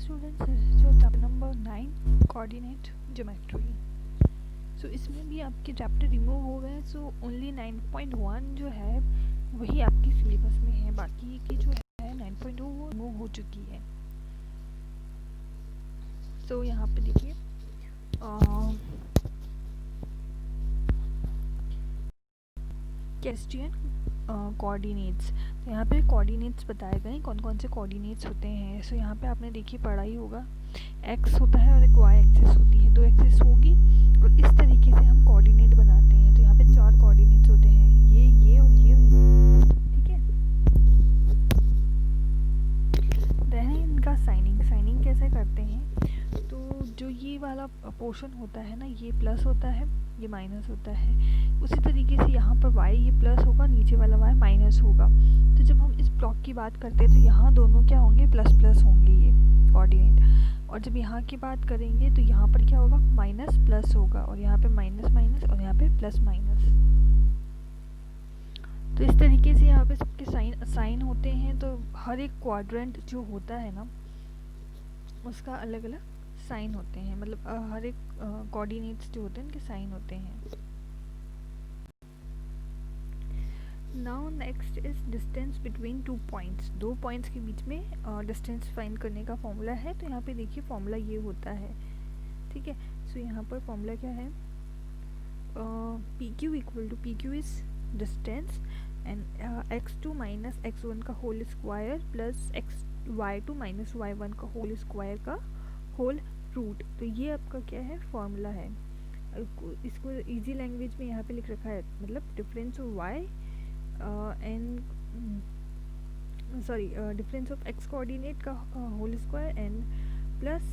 Students, जो chapter number 9 coordinate geometry. सो इसमें भी आपके चैप्टर रिमूव हो गए। सो ओनली 9.1 जो है वही आपकी सिलेबस में है, बाकी की जो है 9.2 वो रिमूव हो चुकी है। सो यहाँ पे देखिए क्वेश्चन कोऑर्डिनेट्स। तो यहाँ पे कोऑर्डिनेट्स बताए गए कौन कौन से कोऑर्डिनेट्स होते हैं। सो यहाँ पे आपने देखिए पढ़ा ही होगा, एक्स होता है और एक वाई एक्सिस होती है, दो एक्सिस होगी और इस तरीके से हम कोऑर्डिनेट बनाते हैं। तो यहाँ पे 4 कोऑर्डिनेट्स होते हैं, ये और ये, ठीक है। देन इनका साइनिंग कैसे करते हैं। तो जो ये वाला पोर्शन होता है ना, ये प्लस होता है, ये माइनस होता है। उसी तरीके से यहाँ पर y ये प्लस होगा, नीचे वाला y माइनस होगा। तो जब हम इस ब्लॉक की बात करते हैं तो यहाँ दोनों क्या होंगे, प्लस प्लस होंगे ये कोऑर्डिनेट। और जब यहाँ की बात करेंगे तो यहाँ पर क्या होगा, माइनस प्लस होगा, और यहाँ पे माइनस माइनस और यहाँ पे प्लस माइनस। तो इस तरीके से यहाँ पे सबके साइन होते हैं। तो हर एक क्वाड्रेंट जो होता है ना, उसका अलग अलग साइन होते हैं, मतलब हर एक कोऑर्डिनेट्स जो होते हैं उनके साइन होते हैं। Now next is distance between 2 points. 2 points के बीच में डिस्टेंस फाइंड करने का फॉर्मूला है। तो यहाँ पे देखिए फॉर्मूला ये होता है, ठीक है। सो यहाँ पर फॉर्मूला क्या है, P Q equal to P Q is distance and x2 minus x1 का whole square plus y2 minus y1 का होल स्क्वायर का होल रूट। तो ये आपका क्या है, फॉर्मूला है। इसको इजी लैंग्वेज में यहाँ पे लिख रखा है, मतलब difference of y and difference of x coordinate का whole square and plus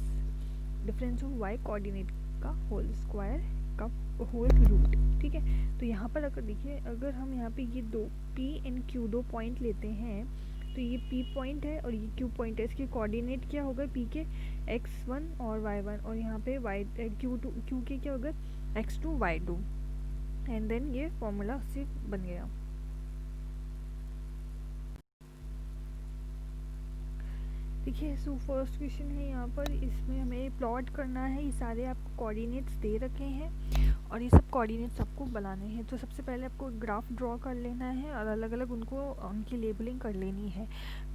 difference of y coordinate का होल स्क्वायर का होल रूट, ठीक है। तो यहाँ पर अगर देखिए, अगर हम यहाँ पे ये दो p एंड q दो पॉइंट लेते हैं, तो ये p पॉइंट है और ये q पॉइंट है। इसके कोऑर्डिनेट क्या होगा, p के x1 और y1, और यहाँ पे q के क्या होगा, x2 y2, एंड देन ये फॉर्मूला से बन गया। देखिए, सो फर्स्ट क्वेश्चन है यहाँ पर, इसमें हमें प्लॉट करना है। ये सारे आपको कोऑर्डिनेट्स दे रखे हैं और ये सब कोऑर्डिनेट्स आपको बनाने हैं। तो सबसे पहले आपको ग्राफ ड्रॉ कर लेना है और अलग अलग उनकी लेबलिंग कर लेनी है।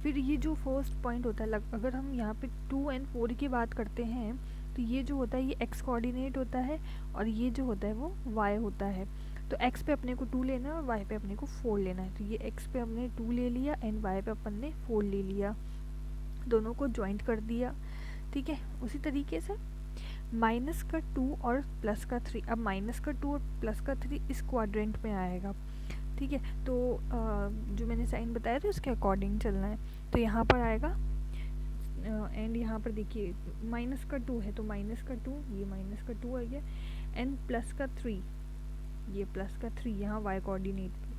फिर ये जो फर्स्ट पॉइंट होता है, अगर हम यहाँ पे 2 और 4 की बात करते हैं, तो ये जो होता है ये x कोऑर्डिनेट होता है और ये जो होता है वो y होता है। तो x पे अपने को 2 लेना है और y पे अपने को 4 लेना है। तो ये x पे हमने 2 ले लिया एंड y पे अपन ने 4 ले लिया, दोनों को ज्वाइंट कर दिया, ठीक है। उसी तरीके से माइनस का 2 और प्लस का 3, अब माइनस का 2 और प्लस का 3 इस क्वाड्रेंट में आएगा, ठीक है। तो जो मैंने साइन बताया था उसके अकॉर्डिंग चलना है। तो यहाँ पर आएगा एंड यहाँ पर देखिए माइनस का 2 है तो माइनस का 2, ये माइनस का 2 आ गया, एंड प्लस का 3, ये प्लस का 3 यहाँ वाई कोऑर्डिनेट पे।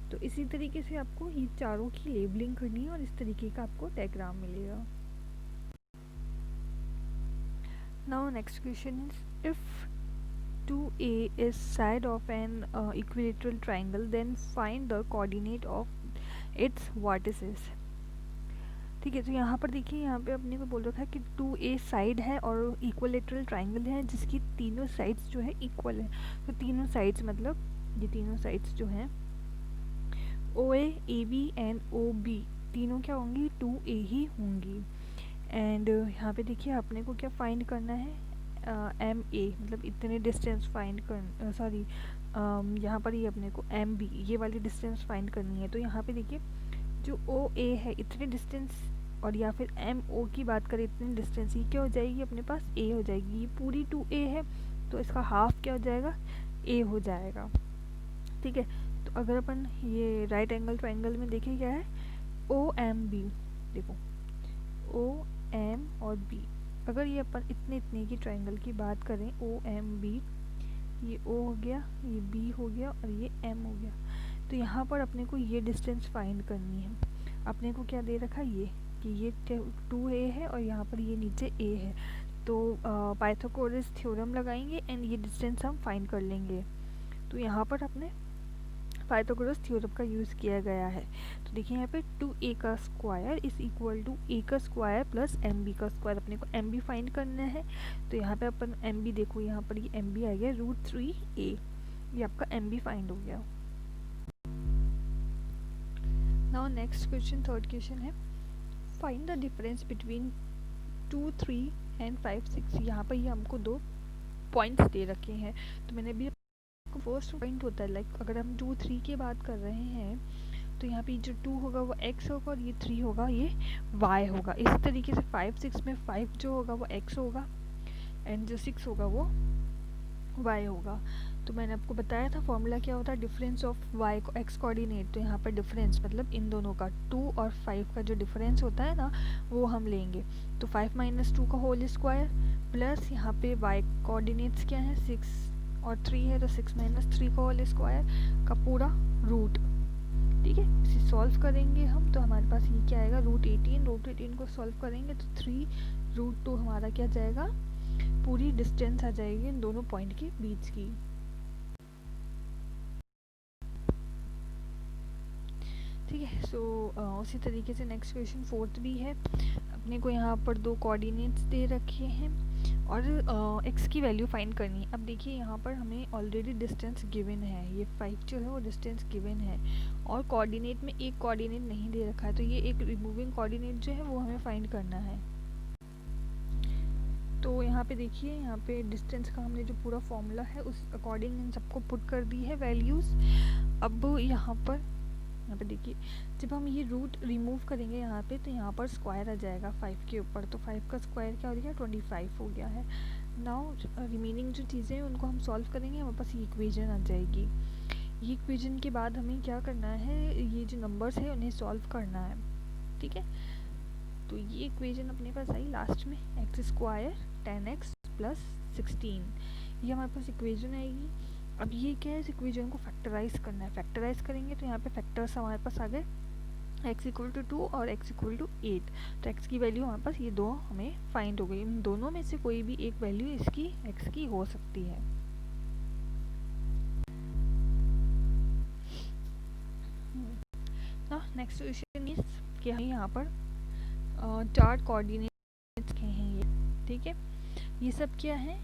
तो इसी तरीके से आपको ये चारों की लेबलिंग करनी है और इस तरीके का आपको डायग्राम मिलेगा। Now next question is, if 2a is side of an equilateral triangle, then find the coordinate of its vertices। ठीक है, तो यहाँ पर देखिए, यहाँ पे अपने को बोल रखा है कि 2a साइड है और इक्विलेटरल ट्राइंगल है जिसकी तीनों साइड्स जो है इक्वल है। तो तीनों साइड्स मतलब ये तीनों साइड्स जो हैं OA, AB एंड OB तीनों क्या होंगी, 2a ही होंगी। एंड यहाँ पे देखिए अपने को क्या फाइंड करना है, MA, मतलब इतने डिस्टेंस फाइंड कर, सॉरी यहाँ पर ये अपने को MB ये वाली डिस्टेंस फाइंड करनी है। तो यहाँ पे देखिए जो OA है इतने डिस्टेंस, और या फिर MO की बात करें इतने डिस्टेंस, ये क्या हो जाएगी अपने पास, A हो जाएगी। ये पूरी 2A है तो इसका हाफ क्या हो जाएगा, A हो जाएगा, ठीक है। तो अगर अपन ये राइट एंगल ट्राइंगल में देखें क्या है, OMB, देखो OM और B, अगर ये अपन इतने की ट्राइंगल की बात करें OMB, ये O हो गया, ये B हो गया और ये M हो गया। तो यहाँ पर अपने को ये डिस्टेंस फाइंड करनी है। अपने को क्या दे रखा है, ये कि ये 2a है और यहाँ पर ये नीचे a है। तो पाइथागोरस थ्योरम लगाएंगे एंड ये डिस्टेंस हम फाइंड कर लेंगे। तो यहाँ पर अपने पाइथागोरस थ्योरम का यूज़ किया गया है। तो देखिए यहाँ पे 2a का square is equal to a का स्क्वायर प्लस mb का स्क्वायर। अपने को mb फाइंड करना है, तो यहाँ पे अपन mb देखो, यहाँ पर ये mb आ गया √3a, ये आपका mb फाइंड हो गया। Now next question, third question है find the difference between 2, 3 and 5, 6। यहाँ पर ये हमको दो पॉइंट्स दे रखे हैं। तो मैंने भी फर्स्ट पॉइंट होता है लाइक अगर हम 2, 3 की बात कर रहे हैं तो यहाँ पे जो 2 होगा वो x होगा और ये 3 होगा ये y होगा। इसी तरीके से 5, 6 में 5 जो होगा वो x होगा एंड जो 6 होगा वो y होगा। तो मैंने आपको बताया था फॉर्मूला क्या होता है, डिफरेंस ऑफ y को x कोऑर्डिनेट। तो यहाँ पर डिफरेंस मतलब इन दोनों का 2 और 5 का जो डिफरेंस होता है ना वो हम लेंगे। तो 5 - 2 का होल स्क्वायर प्लस यहाँ पे y कोऑर्डिनेट्स क्या है 6 और 3 है, तो 6 - 3 का होल स्क्वायर का पूरा रूट। ठीक है, इसे सॉल्व करेंगे हम तो हमारे पास ये क्या आएगा √18 को सॉल्व करेंगे तो 3√2 हमारा क्या जाएगा, पूरी डिस्टेंस आ जाएगी इन दोनों पॉइंट के बीच की। ठीक है, सो उसी तरीके से नेक्स्ट क्वेश्चन फोर्थ भी है। अपने को यहाँ पर दो कोऑर्डिनेट्स दे रखे हैं और x की वैल्यू फाइंड करनी है। अब देखिए यहाँ पर हमें ऑलरेडी डिस्टेंस गिवन है, ये 5 जो है वो डिस्टेंस गिवन है और कोऑर्डिनेट में एक कोऑर्डिनेट नहीं दे रखा है, तो ये एक रिमूविंग कोऑर्डिनेट जो है वो हमें फाइंड करना है। तो यहाँ पे देखिए, यहाँ पे डिस्टेंस का हमने जो पूरा फॉर्मूला है उस अकॉर्डिंग इन सबको पुट कर दी है वैल्यूज़। अब यहाँ पे देखिए जब हम ये रूट रिमूव करेंगे यहाँ पे तो यहाँ पर स्क्वायर आ जाएगा 5 के ऊपर, तो 5 का स्क्वायर क्या हो गया 25 हो गया है। नाउ रिमेनिंग जो चीज़ें हैं उनको हम सॉल्व करेंगे, हमारे पास ये इक्वेशन आ जाएगी। ये इक्वेशन के बाद हमें क्या करना है, ये जो नंबर्स है उन्हें सॉल्व करना है। ठीक है, तो ये इक्वेशन अपने पास आई लास्ट में x² 10x + 16, ये हमारे पास इक्वेशन आएगी। अब ये क्या है, इस इक्वेशन को फैक्टराइज करना है। फैक्टराइज करेंगे तो यहाँ पे फैक्टर्स हमारे पास आ गए x = 2 और x = 8। तो x की वैल्यू हमारे पास ये दो हमें फाइंड हो गई। इन दोनों में से कोई भी एक वैल्यू इसकी x की हो सकती है। नेक्स्ट क्वेश्चन इज कि हमें यहाँ पर 4 कोऑर्डिनेट्स के हैं ये। ठीक है, ये सब क्या है,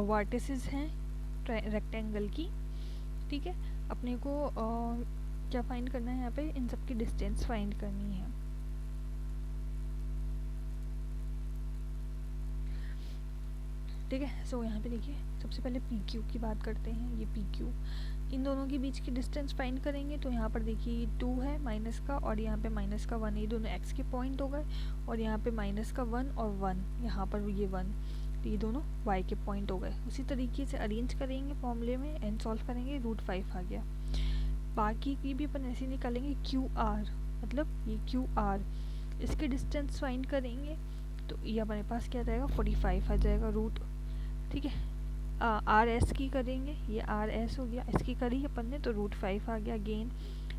वर्टिसेस हैं रेक्टेंगल की। ठीक है, अपने को क्या फाइंड करना है, यहाँ पे इन सब की डिस्टेंस फाइंड करनी है। ठीक है, सो यहाँ पे देखिए सबसे पहले PQ की बात करते हैं। ये PQ, इन दोनों के बीच की डिस्टेंस फाइंड करेंगे तो यहाँ पर देखिए 2 है माइनस का और यहाँ पे माइनस का 1, ये दोनों x के पॉइंट हो गए और यहाँ पे माइनस का 1 और 1, यहाँ पर ये 1, तो ये दोनों y के पॉइंट हो गए। उसी तरीके से अरेंज करेंगे फॉर्मूले में एंड सॉल्व करेंगे, √5 आ गया। बाकी की भी अपन ऐसे निकालेंगे QR, मतलब ये QR, इसके डिस्टेंस फाइंड करेंगे तो ये हमारे पास क्या जाएगा 45 आ जाएगा रूट। ठीक है, RS की करेंगे, ये RS हो गया, इसकी करी अपन ने तो √5 आ गया अगेन।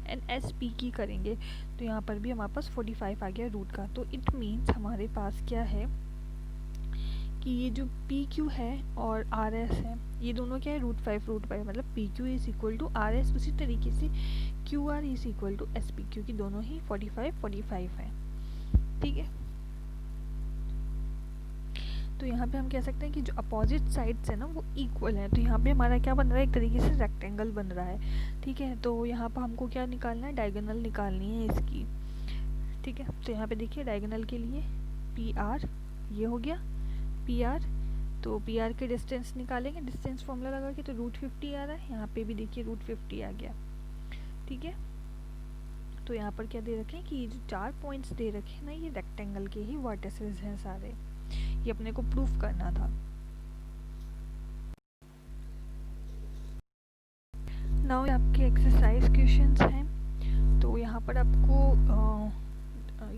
एंड SP की करेंगे तो यहाँ पर भी हमारे पास 45 आ गया रूट का। तो इट मीन्स हमारे पास क्या है कि ये जो PQ है और RS है ये दोनों क्या है √5 मतलब PQ = RS। उसी तरीके से QR = SP, क्योंकि दोनों ही 45 है। ठीक है, तो यहाँ पे हम कह सकते हैं कि जो अपोजिट साइड्स है ना वो इक्वल है। तो यहाँ पे हमारा क्या बन रहा है, एक तरीके से रेक्टेंगल बन रहा है। ठीक है, तो यहाँ पर हमको क्या निकालना है, डायगोनल निकालनी है इसकी। ठीक है, तो यहाँ पे देखिए डायगोनल के लिए PR, ये हो गया PR, तो PR के डिस्टेंस निकालेंगे, डिस्टेंस फॉर्मूला लगा के तो √50 आ रहा है। यहाँ पे भी देखिए √50 आ गया। ठीक है, तो यहाँ पर क्या दे रखे हैं कि ये जो 4 पॉइंट्स दे रखे हैं ना ये रेक्टेंगल के ही वर्टिसेस हैं सारे, ये अपने को प्रूफ करना था। नाउ आपके एक्सरसाइज क्वेश्चंस हैं, तो यहाँ पर आपको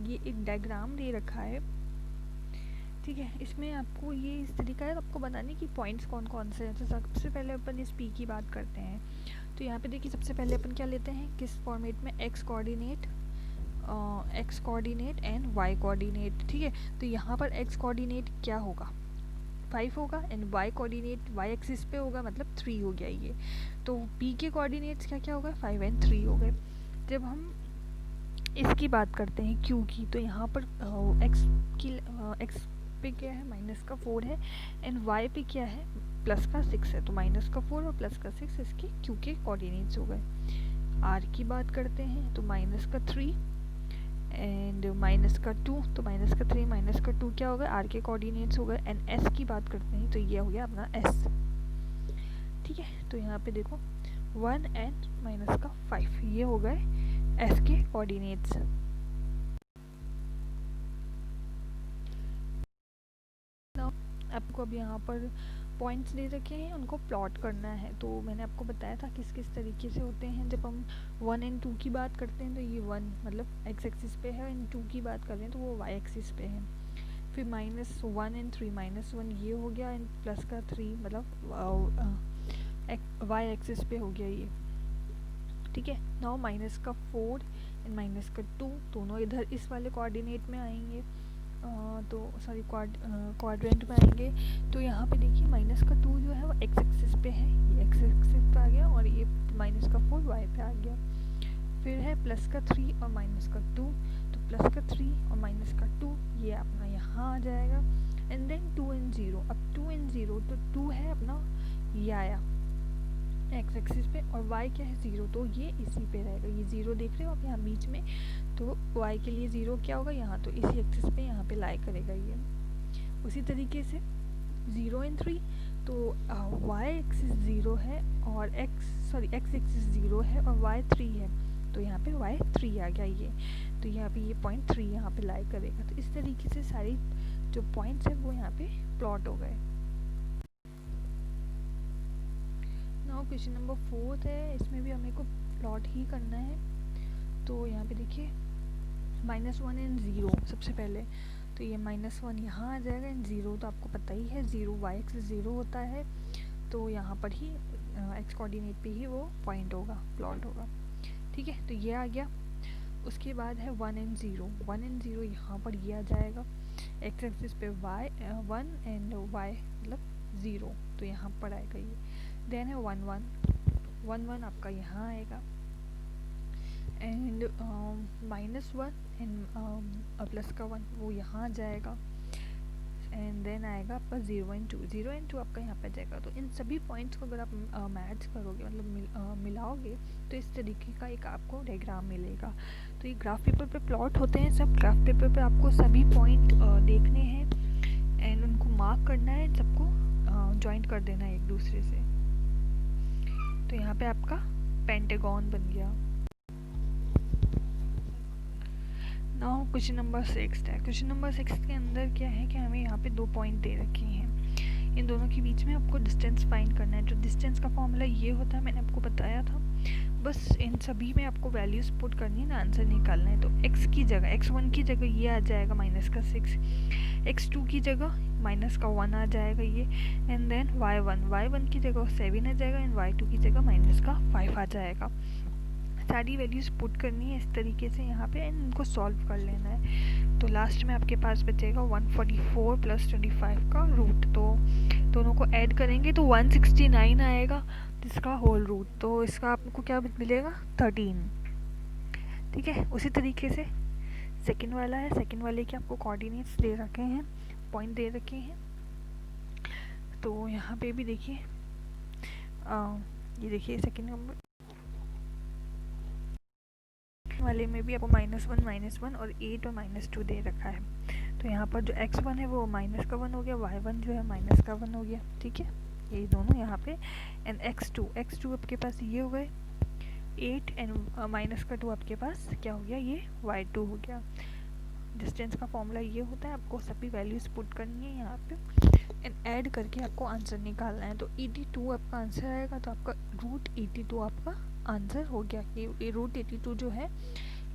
ये एक डायग्राम दे रखा है। ठीक है, इसमें आपको ये इस तरीका है आपको बनाने की पॉइंट्स कौन कौन से हैं। तो सबसे पहले अपन इस P की बात करते हैं। तो यहाँ पे देखिए सबसे पहले अपन क्या लेते हैं, किस फॉर्मेट में, x coordinate and y coordinate. ठीक है, तो यहाँ पर x कोऑर्डिनेट क्या होगा, 5 होगा and y coordinate y axis पे होगा, मतलब 3 हो गया ये। तो p के कोऑर्डिनेट्स क्या क्या होगा, 5 एंड 3 हो गए। जब हम इसकी बात करते हैं q की, तो यहाँ पर x की x पे क्या है, माइनस का 4 है एंड y पे क्या है, प्लस का 6 है। तो माइनस का 4 और प्लस का 6 इसके q के कोऑर्डिनेट्स हो गए। r की बात करते हैं तो माइनस का 3 एंड माइनस का 2, तो माइनस का 3 माइनस का 2 क्या हो गया, r के कोऑर्डिनेट्स हो गए। एंड s की बात करते हैं तो ये हो गया अपना s। ठीक है, तो यहाँ पे देखो 1 एंड माइनस का 5 ये हो गए s के कोऑर्डिनेट्स। आपको अब यहाँ पर पॉइंट्स दे रखे हैं, उनको प्लॉट करना है। तो मैंने आपको बताया था किस किस तरीके से होते हैं। जब हम 1 एंड 2 की बात करते हैं तो ये 1 मतलब x एक्सिस पे है एंड 2 की बात कर रहे हैं तो वो y एक्सिस पे है। फिर -1 एंड 3, -1 ये हो गया एंड प्लस का 3 मतलब y एक्सिस पे हो गया ये। ठीक है, नाउ माइनस का 4 एंड माइनस का 2 दोनों इधर इस वाले कोऑर्डिनेट में आएंगे, तो सॉरी क्वाड्रेंट में आएंगे। तो यहाँ पे देखिए माइनस का 2 जो है वो x एक्सिस पे है, ये x एक्सिस पे आ गया और ये माइनस का 4 y पे आ गया। फिर है प्लस का 3 और माइनस का 2, तो प्लस का 3 और माइनस का 2 ये अपना यहाँ आ जाएगा। एंड देन 2 एंड 0, अब 2 एंड 0 तो 2 है अपना ये आया x एक्सिस पे और y क्या है 0, तो ये इसी पे रहेगा। ये 0 देख रहे हो आप यहाँ बीच में, तो y के लिए 0 क्या होगा यहाँ, तो इसी एक्सिस पे यहाँ पे लाई करेगा ये। उसी तरीके से 0 एंड 3, तो y एक्सिस 0 है और x एक्सिस 0 है और y 3 है, तो यहाँ पे y 3 आ गया ये। तो यहाँ पे ये पॉइंट 3 यहाँ पे लाई करेगा। तो इस तरीके से सारी जो पॉइंट्स है वो यहाँ पे प्लॉट हो गए। नाउ क्वेश्चन नंबर 4 है, इसमें भी हमें को प्लॉट ही करना है। तो यहाँ पे देखिए -1 एंड 0 सबसे पहले, तो ये -1 यहाँ आ जाएगा एंड 0 तो आपको पता ही है 0 y एक्सिस 0 होता है, तो यहाँ पर ही x कोऑर्डिनेट पे ही वो पॉइंट होगा, प्लॉट होगा। ठीक है, तो ये आ गया। उसके बाद है 1 एंड 0, 1 एंड 0 यहाँ पर ये आ जाएगा x एक्सिस पे y 1 एंड y मतलब 0, तो यहाँ पर आएगा ये। देन है 1 1 आपका यहाँ आएगा एंड -1 एंड प्लस का 1 वो यहाँ आ जाएगा। एंड देन आएगा आपका 0 एंड 2 आपका यहाँ पे आ जाएगा। तो इन सभी पॉइंट्स को अगर आप मैच करोगे मतलब मिलाओगे तो इस तरीके का एक आपको डायग्राम मिलेगा। तो ये ग्राफ पेपर पे प्लॉट होते हैं सब। ग्राफ पेपर पे आपको सभी पॉइंट देखने हैं एंड उनको मार्क करना है, सबको ज्वाइंट कर देना है एक दूसरे से। तो यहाँ पे आपका पेंटागन बन गया। नाउ क्वेश्चन नंबर 6 है। क्वेश्चन नंबर 6 के अंदर क्या है कि हमें यहाँ पे 2 पॉइंट दे रखे हैं, इन दोनों के बीच में आपको डिस्टेंस फाइंड करना है। जो डिस्टेंस का फॉर्मूला ये होता है मैंने आपको बताया था, बस इन सभी में आपको वैल्यूज पुट करनी है ना, आंसर निकालना है। तो x की जगह x1 की जगह ये आ जाएगा -6, x2 की जगह -1 आ जाएगा ये, एंड देन y1 की जगह 7 आ जाएगा एंड y2 की जगह -5 आ जाएगा। सारी वैल्यूज पुट करनी है इस तरीके से यहाँ पे एंड इनको सॉल्व कर लेना है। तो लास्ट में आपके पास बचेगा 144 + 25 का रूट, तो दोनों को ऐड करेंगे तो 169 आएगा जिसका होल रूट। तो इसका आपको क्या मिलेगा 13। ठीक है, उसी तरीके से सेकंड वाला है। सेकंड वाले के आपको कोऑर्डिनेट्स दे रखे हैं, पॉइंट दे रखे हैं। तो यहाँ पे भी देखिए ये देखिए सेकंड नंबर वाले में भी आपको -1 और 8 और -2 दे रखा है। तो यहाँ पर जो x1 है वो -1 हो गया, y1 जो है -1 हो गया। ठीक है, ये दोनों यहाँ पे एंड x2 आपके पास ये हो गए 8 एंड -2 आपके पास क्या हो गया, ये y2 हो गया। डिस्टेंस का फॉर्मूला ये होता है, आपको सभी वैल्यूज पुट करनी है यहाँ पे एंड ऐड करके आपको आंसर निकालना है। तो 82 आपका आंसर आएगा। तो आपका √82 आपका आंसर हो गया कि √82 जो है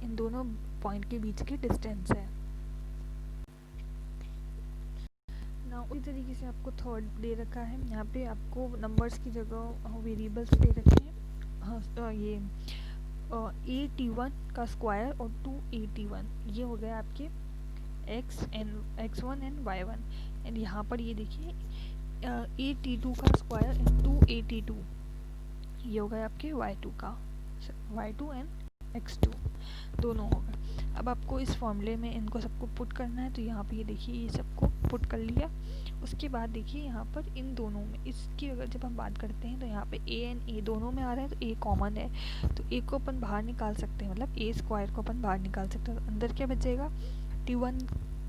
इन दोनों पॉइंट के बीच की डिस्टेंस है ना। उसी तरीके से आपको थर्ड दे रखा है, यहाँ पे आपको नंबर्स की जगह वेरिएबल्स दे रखे हैं। हाँ, ये 81 का स्क्वायर और 281 ये हो गए आपके x1 एंड y1 एंड यहाँ पर ये देखिए a t2 का स्क्वायर इंटू a t2, ये हो गया आपके y2 का, y2 एंड x2 दोनों हो गए। अब आपको इस फॉर्मूले में इनको सबको पुट करना है, तो यहाँ पे ये देखिए ये सबको पुट कर लिया। उसके बाद देखिए यहाँ पर इन दोनों में इसकी अगर जब हम बात करते हैं तो यहाँ पे a एंड a दोनों में आ रहा है, तो a कॉमन है, तो a को अपन बाहर निकाल सकते हैं, मतलब a स्क्वायर को अपन बाहर निकाल सकते हैं। तो अंदर क्या बचेगा, t1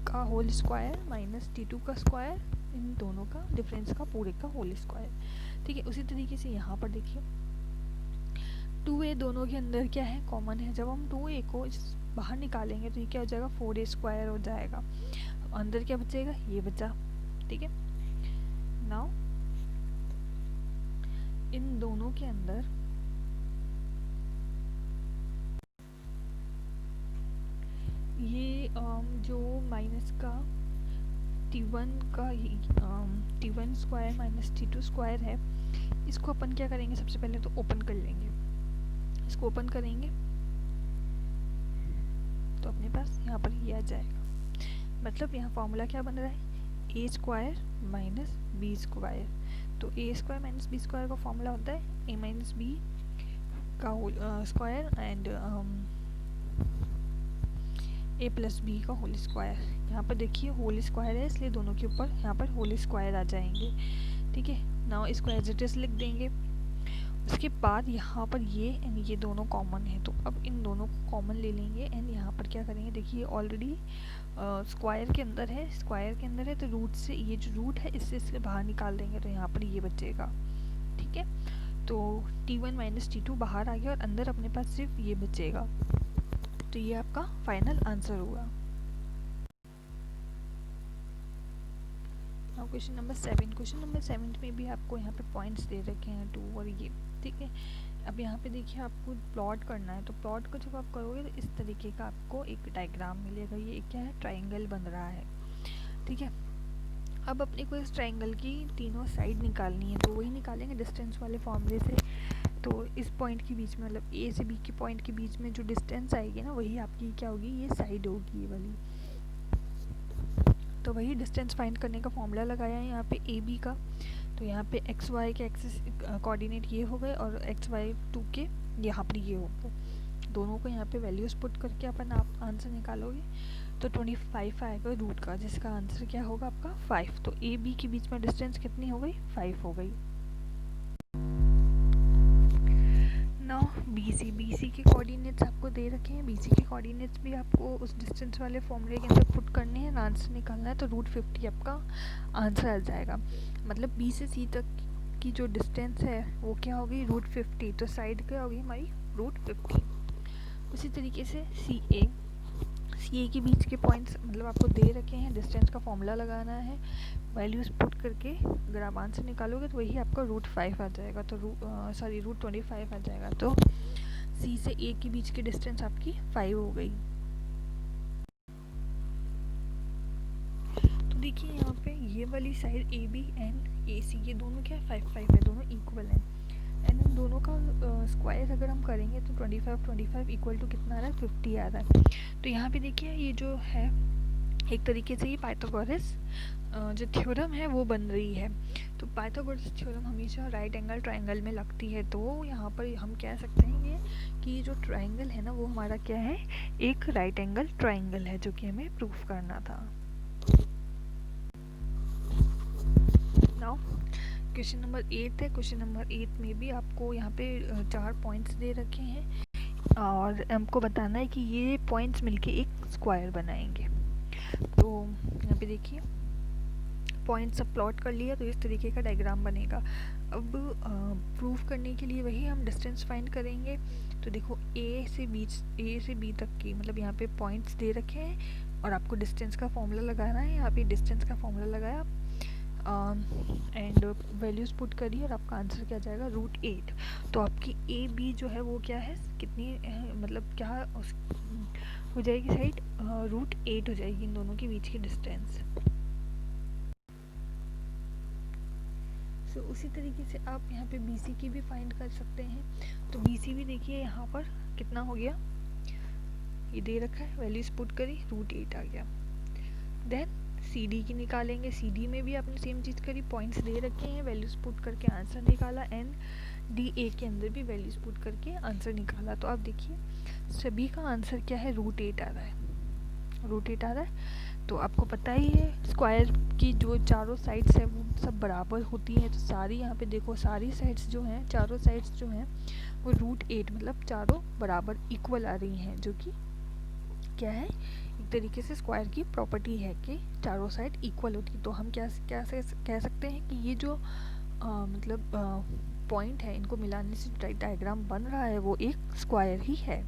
का होल स्क्वायर माइनस t2 का स्क्वायर, इन दोनों का डिफरेंस का पूरे का होल स्क्वायर। ठीक है, उसी तरीके से यहाँ पर देखिए 2a दोनों के अंदर क्या है, कॉमन है। जब हम 2a को बाहर निकालेंगे तो ये क्या हो जाएगा, 4a स्क्वायर हो जाएगा। अंदर क्या बचेगा, ये बचा। ठीक है, नाउ इन दोनों के अंदर ये जो माइनस का t1 square minus t2 square है, इसको अपन क्या करेंगे, सबसे पहले तो ओपन कर लेंगे। इसको ओपन करेंगे तो अपने पास यहाँ पर ये आ जाएगा। मतलब यहाँ फॉर्मूला क्या बन रहा है, a square minus B square. तो a square minus B square का फॉर्मूला होता है a माइनस बी का square and a plus B का होल स्क्वायर। यहाँ पर देखिए होल स्क्वायर है, इसलिए दोनों के ऊपर यहाँ पर होल स्क्वायर आ जाएंगे। ठीक है, नाउ इसको एज इट इज लिख देंगे। उसके बाद यहाँ पर ये एंड ये दोनों कॉमन है, तो अब इन दोनों को कॉमन ले लेंगे एंड यहाँ पर क्या करेंगे, देखिए ऑलरेडी स्क्वायर के अंदर है, तो रूट से ये जो रूट है इससे बाहर निकाल देंगे, तो यहाँ पर ये बचेगा। ठीक है, तो t1 माइनस t2 बाहर आ गया और अंदर अपने पास सिर्फ ये बचेगा। तो ये आपका फाइनल आंसर होगा। नाउ क्वेश्चन नंबर 7 में भी आपको यहाँ पे पॉइंट्स दे रखे हैं 2 और ये। ठीक है, अब यहाँ पे देखिए आपको प्लॉट करना है, तो प्लॉट को जब आप करोगे तो इस तरीके का आपको एक डायग्राम मिलेगा। ये क्या है, ट्राइंगल बन रहा है। ठीक है, अब अपने को इस ट्राइंगल की तीनों साइड निकालनी है, तो वही निकालेंगे डिस्टेंस वाले फॉर्मूले से। तो इस पॉइंट के बीच में, मतलब ए से बी के पॉइंट के बीच में जो डिस्टेंस आएगी ना, वही आपकी क्या होगी, ये साइड होगी ये वाली। तो वही डिस्टेंस फाइंड करने का फॉर्मूला लगाया है यहाँ पे ए बी का। तो यहाँ पे एक्स वाई के एक्सिस कोऑर्डिनेट ये हो गए और एक्स वाई 2 के यहाँ पर ये हो गए। दोनों को यहाँ पे वैल्यूज़ पुट करके अपन आप आंसर निकालोगे तो 25 आएगा रूट का, जिसका आंसर क्या होगा आपका 5। तो ए बी के बीच में डिस्टेंस कितनी हो गई, 5 हो गई। नाउ BC के कोऑर्डिनेट्स आपको दे रखे हैं। BC के कोऑर्डिनेट्स भी आपको उस डिस्टेंस वाले फॉर्मूले के अंदर पुट करने हैं, आंसर निकालना है। तो रूट 50 आपका आंसर आ जाएगा। मतलब B से C तक की जो डिस्टेंस है वो क्या होगी, रूट 50। तो साइड क्या होगी हमारी, रूट 50। उसी तरीके से CA के बीच के पॉइंट्स मतलब आपको दे रखे हैं, डिस्टेंस का फॉर्मूला लगाना है, वैल्यूज़ पुट करके अगर आप आंसर निकालोगे तो वही आपका रूट 5 आ जाएगा। तो रूट 25 आ जाएगा। तो C से A के बीच की डिस्टेंस आपकी 5 हो गई। तो देखिए यहाँ पे ये वाली साइड AB एंड AC ये दोनों क्या है, 5 है, दोनों इक्वल हैं। एंड इन दोनों का स्क्वायर अगर हम करेंगे तो 25 इक्वल टू कितना आ रहा है, 50 आ रहा है। तो यहाँ पे देखिए ये जो है एक तरीके से ये पाइथागोरस जो थ्योरम है वो बन रही है। तो पाइथागोरस थ्योरम हमेशा राइट एंगल ट्राइंगल में लगती है। तो यहाँ पर हम कह सकते हैं ये कि जो ट्राइंगल है ना वो हमारा क्या है, एक राइट एंगल ट्राइंगल है, जो कि हमें प्रूफ करना था। नाउ क्वेश्चन नंबर 8 है। क्वेश्चन नंबर 8 में भी आपको यहाँ पे 4 पॉइंट्स दे रखे हैं और हमको बताना है कि ये पॉइंट्स मिलके एक स्क्वायर बनाएंगे। तो यहाँ पे देखिए पॉइंट्स सब प्लॉट कर लिया, तो इस तरीके का डायग्राम बनेगा। अब प्रूफ करने के लिए वही हम डिस्टेंस फाइंड करेंगे। तो देखो ए से बी तक की, मतलब यहाँ पे पॉइंट्स दे रखे हैं और आपको डिस्टेंस का फॉर्मूला लगाना है। यहाँ पे डिस्टेंस का फॉर्मूला लगाया एंड वैल्यूज़ पुट करिए और आपका आंसर क्या जाएगा, रूट 8। तो आपकी ए बी जो है वो क्या है, कितनी मतलब क्या हो जाएगी साइड, रूट 8 हो जाएगी इन दोनों के बीच की डिस्टेंस। तो उसी तरीके से आप यहाँ पे BC की भी फाइंड कर सकते हैं। तो BC भी देखिए यहाँ पर कितना हो गया, ये दे रखा है, वैल्यूज पुट करी, रूट 8 आ गया। देन सी डी की निकालेंगे, सी डी में भी आपने सेम चीज़ करी, पॉइंट्स दे रखे हैं, वैल्यूज़ पुट करके आंसर निकाला, एंड डी ए के अंदर भी वैल्यूज़ पुट करके आंसर निकाला। तो आप देखिए सभी का आंसर क्या है, √8 आ रहा है, √8 आ रहा है। तो आपको पता ही है स्क्वायर की जो चारों साइड्स है वो सब बराबर होती हैं, तो सारी यहाँ पे देखो सारी साइड्स जो हैं, चारों साइड्स जो हैं वो √8 मतलब चारों बराबर इक्वल आ रही हैं, जो कि क्या है, एक तरीके से स्क्वायर की प्रॉपर्टी है कि चारों साइड इक्वल होती। तो हम क्या क्या कह सकते हैं कि ये जो मतलब पॉइंट है, इनको मिलाने से डायग्राम बन रहा है वो एक स्क्वायर ही है।